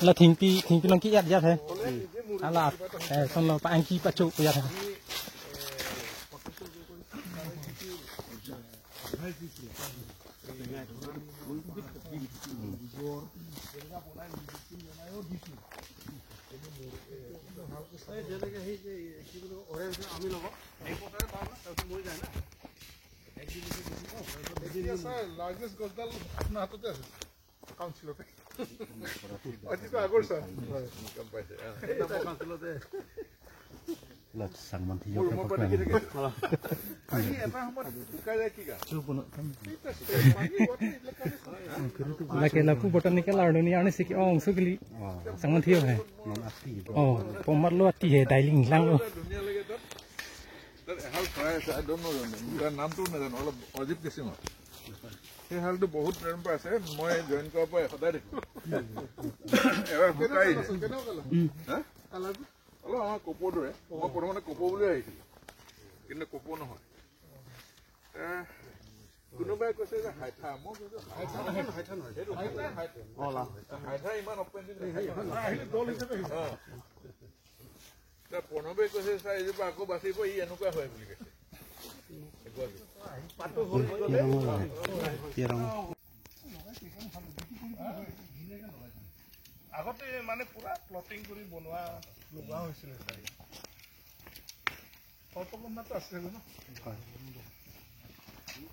là thỉnh pi lăng kỹ ra thế là xong là anh chi bắt chụp ra thế là sang mình thì vô cái là cái là khu botanical garden này anh sẽ cái ông số cái sang mình thiêu này pomar lo ati है डाइलिंग lang lo I don't know the name to know all Ajit Kisima. He held the boat remember I said moi join ko pa hoda de. Ever ko kai. Huh? Hello ama kopo do mo ko mane kopo boli ai. Kinne kopo no hoy. Kunobai ko se haitha mo haitha no haitha hola haitha iman open din hai dol hisabe ta ponobe ko se sai je pa ko basi po I enuka hoy boli kese pato hol gole আগতে মানে পুরা plotting কৰি বনোৱা লগা হৈছিল তাই ফটোমন্নাটো আছে ন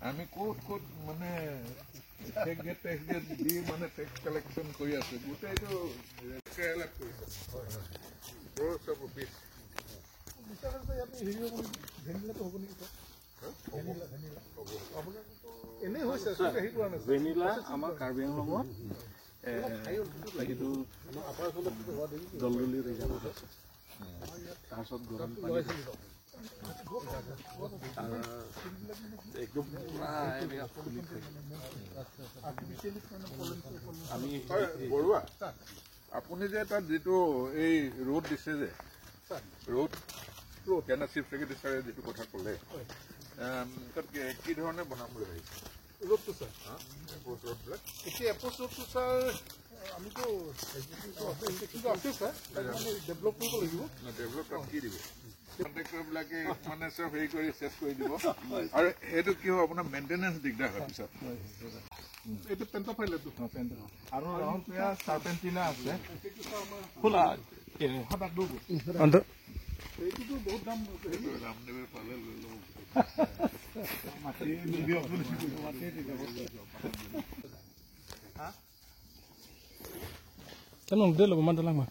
আমি কোট মানে টেক্স গেট দি মানে টেক্স কালেকশন কৰি আছে গোটেইটো কেলেক কৰিছে হয় সব অফিস বিচাৰতে ইয়াতে হিৰিও ভেনিলাটো হ'ব নেকি এনে হৈছে সেইটো আনে ভেনিলা আমাৰ কাৰ্বি আংলঙত এইটো আপাৰ ফলত জলজলি ৰৈ যাব তাৰছত গৰম পানী একদম আমি বৰুৱা আপুনি যে তাত যেটো এই ৰোড দিছে যে ৰোড কেনা চিফ সেক্ৰেটাৰী যেটো কথা ক'লে তাত কি ধৰণে বনাম বুলি ভাবিছে ৰোডটো স্যাৰ এপ্ৰোচ ৰোড ব্লক এতিয়া এপ্ৰোচ ৰোডটো স্যাৰ কণ্ট্ৰেক্টৰবিলাকে মানে চব হেৰি কৰি চেছ কৰি দিব আৰু সেইটো কি হ'ব আপোনাৰ মেইনটেনেঞ্চ দিগদাৰ হয় পিছত এইটো পেণ্ট ফাইলেটো আৰু চাৰ্পেণ্টিনা আছে খোলা এইটোতো বহুত দাম ৰামদেৱে পালে লৈ লওঁ Jangan dia lu mantul lama.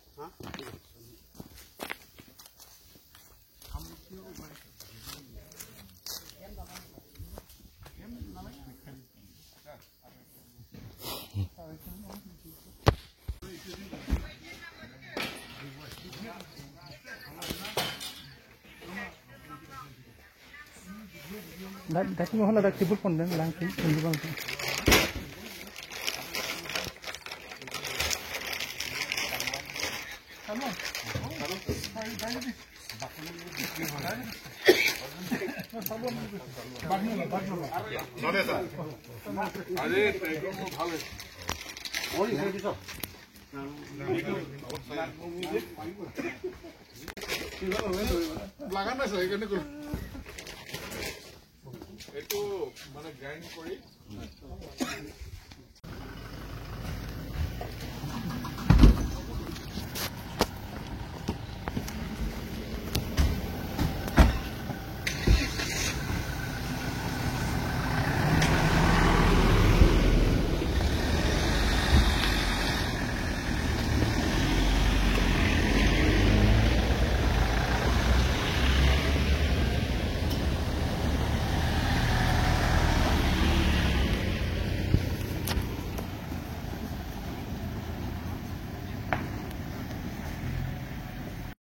Dah cuma hal ada tibul pun dan langsung tunjuk. এইটো মানে গ্ৰাইণ্ড কৰি